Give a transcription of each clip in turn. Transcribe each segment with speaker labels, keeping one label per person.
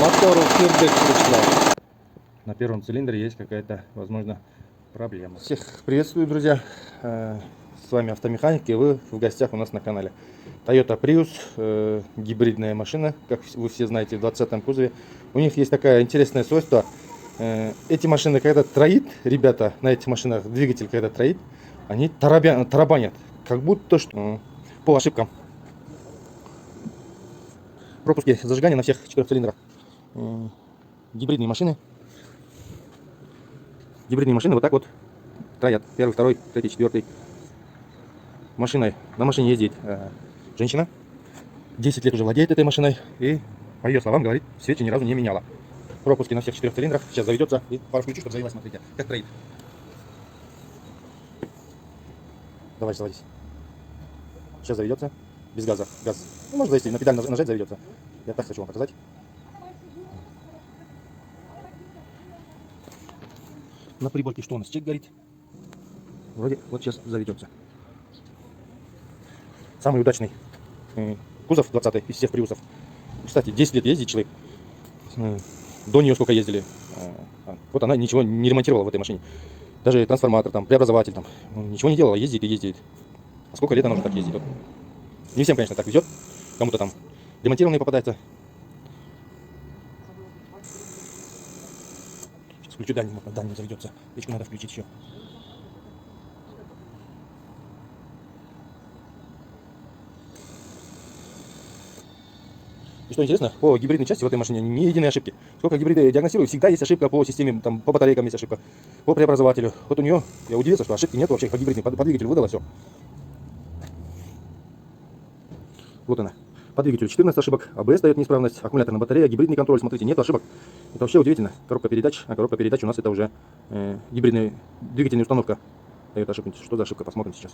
Speaker 1: мотору кирдык пришла. На первом цилиндре есть какая-то, возможно, проблема. Всех приветствую, друзья. С вами Автомеханик, и вы в гостях у нас на канале. Toyota Prius, гибридная машина, как вы все знаете, в 20-м кузове. У них есть такое интересное свойство. Эти машины, когда троит, ребята, на этих машинах двигатель, когда троит, они тарабанят, как будто что по ошибкам. Пропуски зажигания на всех 4 цилиндрах. Гибридные машины. Гибридные машины вот так вот троят. Первый, второй, третий, четвертый. На машине ездит женщина. 10 лет уже владеет этой машиной. И, по ее словам, говорит, свечи ни разу не меняла. Пропуски на всех 4 цилиндрах. Сейчас заведется. И пару включу, чтобы завелась, смотрите, как троит. Давай, заводись. Сейчас заведется. Без газа. Газ. Ну, можно завести, на педаль нажать, заведется. Я так хочу вам показать. На приборке что у нас? Чек горит. Вроде вот сейчас заведется. Самый удачный кузов 20-й из всех приусов. Кстати, 10 лет ездит человек. До нее сколько ездили. Вот она ничего не ремонтировала в этой машине. Даже трансформатор, там, преобразователь, там, ничего не делала, ездит и ездит. А сколько лет она уже так ездит? Не всем, конечно, так везет. Кому-то там ремонтированные попадаются. Сейчас включу дальний, дальний заведется. Печку надо включить еще. И что интересно, по гибридной части в этой машине ни единой ошибки. Сколько гибриды диагностирую, всегда есть ошибка по системе, там, по батарейкам есть ошибка, по преобразователю. Вот у нее, я удивился, что ошибки нет вообще по гибридной, по двигателю выдала все. Вот она. По двигателю 14 ошибок, АБС дает неисправность, аккумуляторная батарея, гибридный контроль, смотрите, нет ошибок. Это вообще удивительно. Коробка передач, а коробка передач у нас это уже гибридная двигательная установка дает ошибку. Что за ошибка, посмотрим сейчас.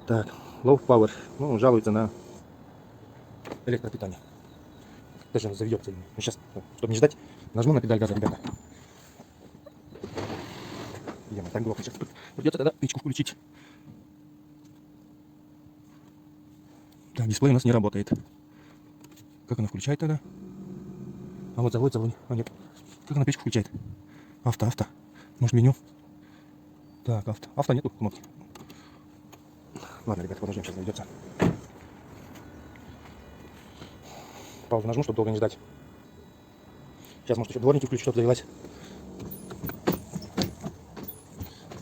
Speaker 1: Так, low power, ну, жалуется на электропитание. Даже заведется. Сейчас, чтобы не ждать, нажму на педаль газа, ребята. Так громко сейчас. Придется тогда печку включить. Так, дисплей у нас не работает. Как она включает тогда? А вот заводится вроде. А нет. Как она печку включает? Авто. Может, меню? Так, авто. Авто нету кнопки. Ладно, ребята, подождем, сейчас заведется. Паузу нажму, чтобы долго не ждать. Сейчас, может, еще дворники включу, чтобы завелась.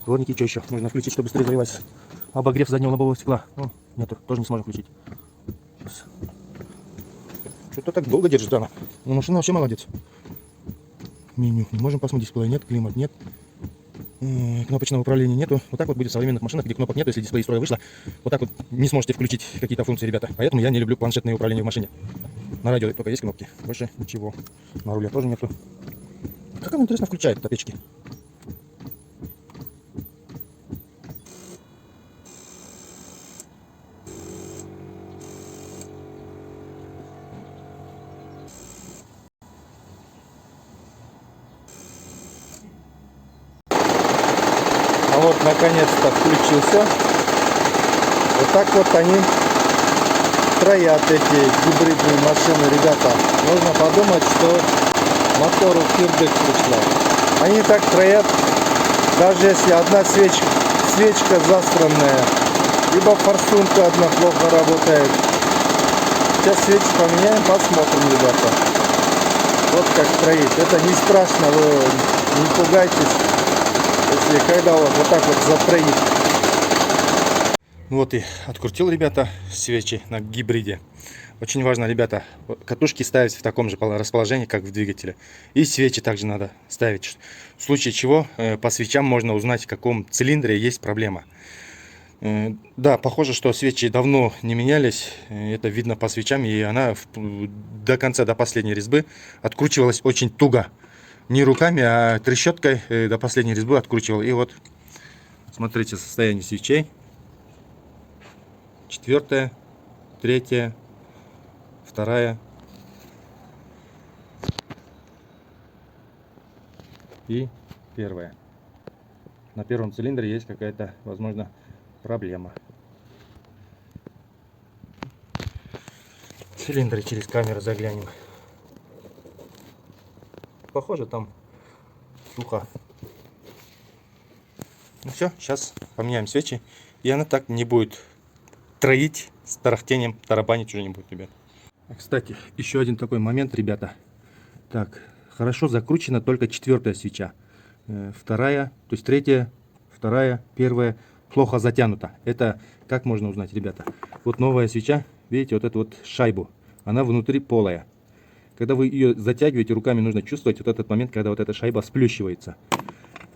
Speaker 1: Дворники, что еще? Нужно включить, чтобы быстрее завелась. Обогрев заднего лобового стекла. О, нету, тоже не сможем включить. Сейчас. Что-то так долго держит она. Но машина вообще молодец. Меню. Не можем посмотреть, дисплей нет, климат нет. Кнопочного управления нету. Вот так вот будет в современных машинах, где кнопок нет. Если дисплей из строя вышло, вот так вот не сможете включить какие-то функции, ребята. Поэтому я не люблю планшетное управление в машине. На радио только есть кнопки, больше ничего. На руле тоже нету. Как она, интересно, включает это печки? А вот наконец-то включился. Вот так вот они троят эти гибридные машины, ребята. Можно подумать, что мотору кирдык пришла. Они так троят, даже если одна свечка застранная, либо форсунка одна плохо работает. Сейчас свечи поменяем, посмотрим, ребята. Вот как троит. Это не страшно, вы не пугайтесь, если когда вот так вот затроит. Вот и открутил, ребята, свечи на гибриде. Очень важно, ребята, катушки ставить в таком же расположении, как в двигателе. И свечи также надо ставить. В случае чего по свечам можно узнать, в каком цилиндре есть проблема. Да, похоже, что свечи давно не менялись. Это видно по свечам. И она до конца, до последней резьбы откручивалась очень туго. Не руками, а трещоткой до последней резьбы откручивал. И вот, смотрите, состояние свечей. 4-я, 3-я, 2-я и 1-я. На первом цилиндре есть какая-то, возможно, проблема. Цилиндры через камеру заглянем. похоже, там сухо. Ну все, сейчас поменяем свечи, и она так не будет троить с тарахтением, тарабанить уже не будет, ребят. Кстати, еще один такой момент, ребята. Так, хорошо закручена только 4-я свеча. Вторая, то есть 3-я, 2-я, 1-я плохо затянута. Это как можно узнать, ребята? Вот новая свеча, видите, вот эту вот шайбу, она внутри полая. Когда вы ее затягиваете, руками нужно чувствовать вот этот момент, когда вот эта шайба сплющивается.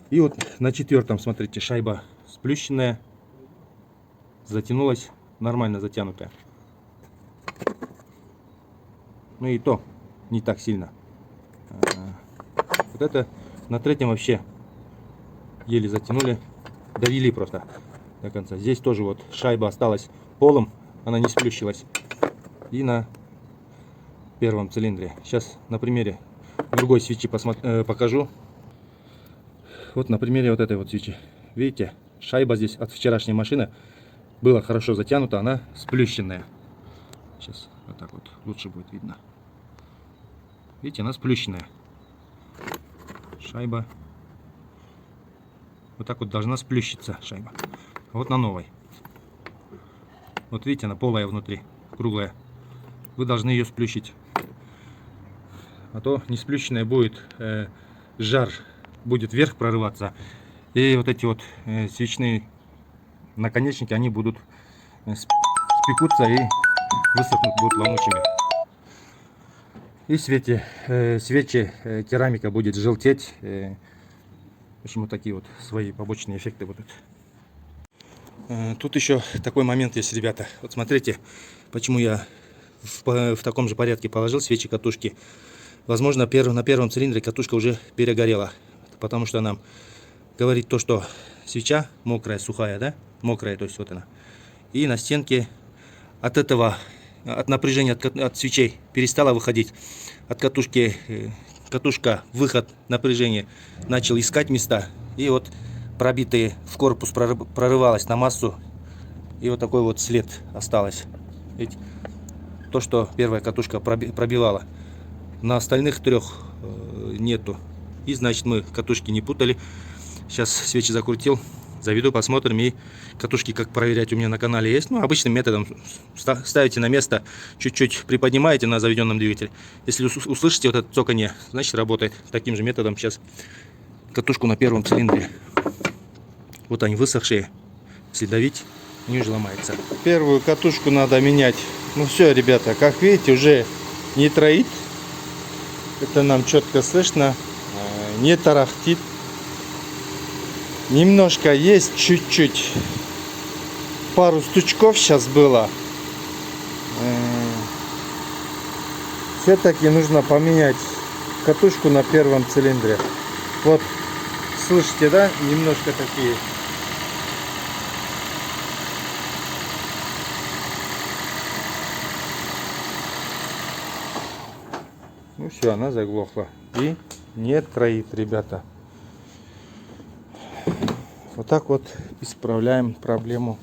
Speaker 1: И вот на 4-м, смотрите, шайба сплющенная, затянулась, нормально затянутая. Ну и то не так сильно. Вот это на 3-м вообще еле затянули, довели просто до конца. Здесь тоже вот шайба осталась полом, она не сплющилась. И на 1-м цилиндре. Сейчас на примере другой свечи покажу. Вот на примере вот этой вот свечи. Видите, шайба здесь от вчерашней машины была хорошо затянута, она сплющенная. Сейчас вот так вот лучше будет видно. Видите, она сплющенная. Шайба. Вот так вот должна сплющиться шайба. А вот на новой. Вот видите, она полая внутри, круглая. Вы должны ее сплющить. А то не сплющенная будет, жар будет вверх прорываться. И вот эти вот свечные наконечники, они будут спекутся и высохнут, будут ломучими. И свечи керамика будет желтеть. В общем, вот такие вот свои побочные эффекты будут. Тут еще такой момент есть, ребята. Вот смотрите, почему я в таком же порядке положил свечи катушки. Возможно, на 1-м цилиндре катушка уже перегорела. Потому что нам говорит то, что свеча мокрая, сухая, да? Мокрая, то есть вот она. И на стенке от этого, от напряжения от свечей перестала выходить. От катушки, катушка, выход напряжения начал искать места. И вот пробитые в корпус прорывалась на массу. И вот такой вот след осталось. Ведь то, что 1-я катушка пробивала. На остальных 3 нету. И значит, мы катушки не путали. Сейчас свечи закрутил. Заведу, посмотрим. И катушки, как проверять, у меня на канале есть. Ну, обычным методом ставите на место, чуть-чуть приподнимаете на заведенном двигателе. Если услышите вот это цоканье, значит, работает. Таким же методом сейчас катушку на 1-м цилиндре. Вот они высохшие. Если давить, они уже ломаются. 1-ю катушку надо менять. Ну все, ребята, как видите, уже не троит. Это нам четко слышно. Не тарахтит. Немножко есть, чуть-чуть. Пару стучков сейчас было. Все-таки нужно поменять катушку на 1-м цилиндре. Вот, слышите, да? Немножко такие. Ну все, она заглохла. И не троит, ребята. Вот так вот исправляем проблему.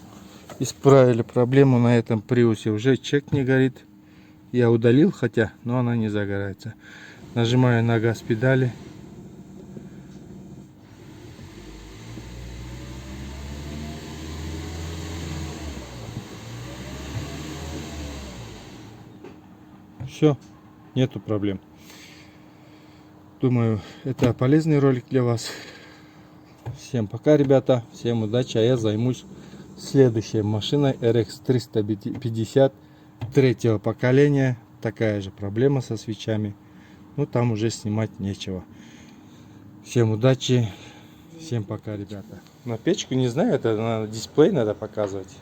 Speaker 1: Исправили проблему на этом приусе. Уже чек не горит. Я удалил, хотя, но она не загорается. Нажимаю на газ педали. Все, нету проблем. Думаю, это полезный ролик для вас. Всем пока, ребята. Всем удачи. А я займусь следующей машиной RX 350 3-го поколения. Такая же проблема со свечами. Но там уже снимать нечего. Всем удачи. Всем пока, ребята. На печку не знаю, это на дисплей надо показывать.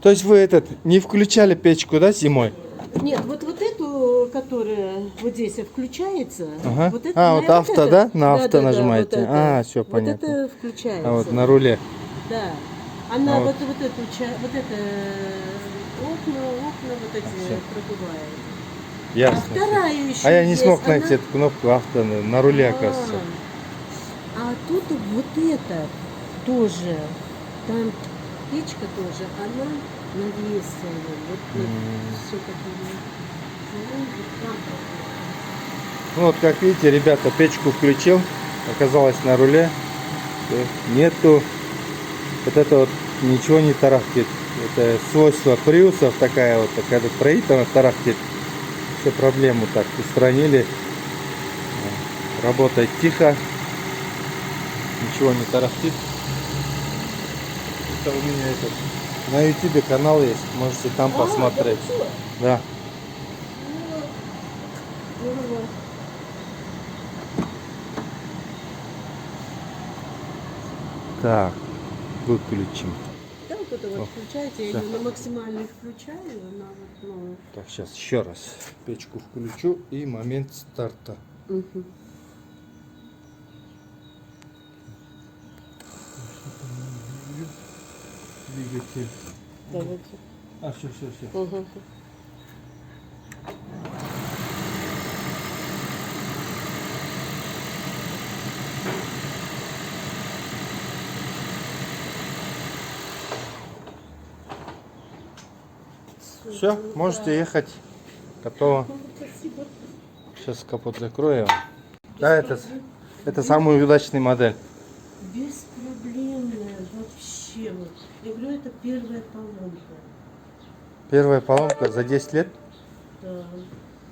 Speaker 1: То есть вы не включали печку, да, зимой?
Speaker 2: Нет, вот эту, которая вот здесь включается.
Speaker 1: Ага.
Speaker 2: Вот это,
Speaker 1: вот авто,
Speaker 2: это?
Speaker 1: да? На авто
Speaker 2: да,
Speaker 1: нажимаете.
Speaker 2: вот это.
Speaker 1: Все понятно.
Speaker 2: Вот это включается.
Speaker 1: А вот на руле.
Speaker 2: Да. Она
Speaker 1: вот
Speaker 2: вот это окна вот эти пробивает.
Speaker 1: Ясно.
Speaker 2: А вторая еще
Speaker 1: А я не
Speaker 2: есть,
Speaker 1: смог найти эту кнопку авто на руле, оказывается.
Speaker 2: А тут вот это тоже. Там печка тоже, она навесена. Вот все как бы.
Speaker 1: Ну вот, как видите, ребята, печку включил, оказалось на руле, нету, вот это вот ничего не тарахтит. Это свойство приусов, такая вот, когда троит, она тарахтит. Все проблему так устранили. Работает тихо, ничего не тарахтит. Это у меня этот на YouTube канал есть, можете там посмотреть. Да. Так, выключим.
Speaker 2: Да, вот это вот включайте, я
Speaker 1: Да.
Speaker 2: ее на максимальный включаю, она вот, ну,
Speaker 1: Так, сейчас еще раз печку включу и момент старта.
Speaker 2: мгм.
Speaker 1: Двигатель.
Speaker 2: Давайте.
Speaker 1: А, все.
Speaker 2: Угу.
Speaker 1: Все, можете ехать. Готово.
Speaker 2: Спасибо.
Speaker 1: Сейчас капот закрою. Да, это самая удачная модель.
Speaker 2: Беспроблемная вообще. Вот. Я говорю, это первая поломка.
Speaker 1: Первая поломка за 10 лет.
Speaker 2: Да.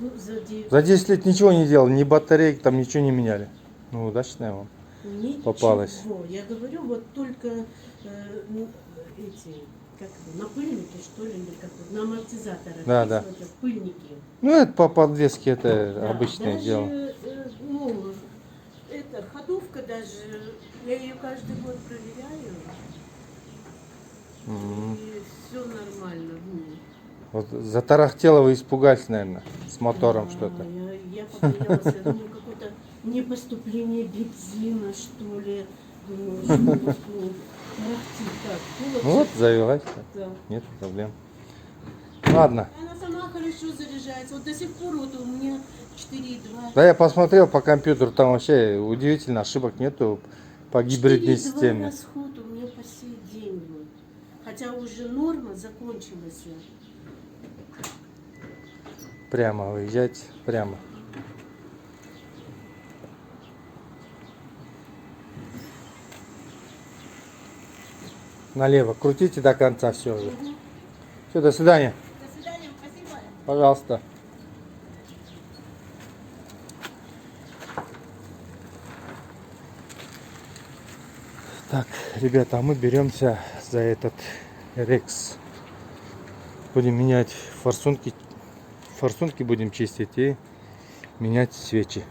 Speaker 2: Ну, за 9.
Speaker 1: За 10 лет ничего не делал, ни батарейки там ничего не меняли. Ну, удачная вам.
Speaker 2: Ничего.
Speaker 1: попалась.
Speaker 2: Я говорю, вот только ну, эти, как это, напыльники, что ли, или как это, на амортизаторах.
Speaker 1: Да,
Speaker 2: есть
Speaker 1: да.
Speaker 2: вот эти пыльники.
Speaker 1: Ну, это по подвеске, это
Speaker 2: Да,
Speaker 1: обычное
Speaker 2: даже,
Speaker 1: дело.
Speaker 2: Ну, это ходовка даже, я ее каждый год проверяю. И все нормально в ней.
Speaker 1: Вот затарахтело, вы испугались, наверное, с мотором
Speaker 2: Да,
Speaker 1: что-то.
Speaker 2: Я побоялась, я думаю, какое-то непоступление бензина, что ли. Думаю, что вот, ну, тарахтит так. Ну,
Speaker 1: Ну вот, завелась.
Speaker 2: да.
Speaker 1: Нет проблем. Ладно.
Speaker 2: Она сама хорошо заряжается. Вот до сих пор вот у меня 4,2.
Speaker 1: Да, я посмотрел по компьютеру, там вообще удивительно, ошибок нету по гибридной
Speaker 2: 4,2
Speaker 1: системе.
Speaker 2: расход у меня по сей день. Вот. Хотя уже норма закончилась.
Speaker 1: Прямо выезжать, прямо. Налево. Крутите до конца все уже. Все, до свидания.
Speaker 2: До свидания, спасибо.
Speaker 1: Пожалуйста. Так, ребята, а мы беремся за этот Рекс. Будем менять форсунки. Форсунки будем чистить и менять свечи.